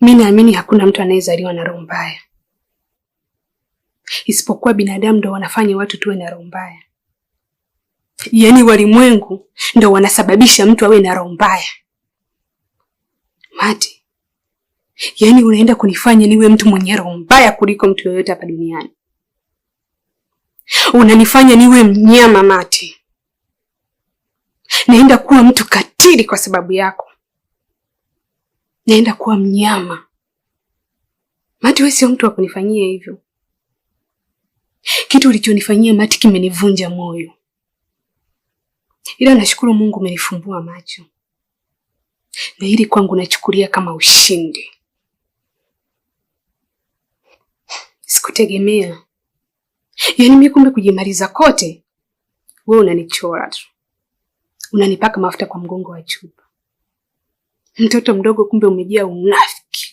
Mimi naamini hakuna mtu anayezaliwa na roho mbaya. Isipokuwa binadamu ndo wanafanya watu tuwe na roho mbaya. Yaani walimwengu ndo wanasababisha mtu awe na roho mbaya. Mati, yaani unaenda kunifanya niwe mtu mwenye roho mbaya kuliko mtu yoyote hapa duniani. Unanifanya niwe mnyama Mati. Naenda kuwa mtu katili kwa sababu yako. Naenda kuwa mnyama. Mati, wewe sio mtu wa kunifanyia hivyo. Kitu ulichonifanyia Mati kimenivunja moyo. Ila nashukuru Mungu umenifumbua macho. Na hili kwangu nachukulia kama ushindi. Sikutegemea. Yaani mimi kumbe kujimaliza kote, wewe unanichora tu. Unanipaka mafuta kwa mgongo wa chupa. Mtoto mdogo kumbe umejaa unafiki.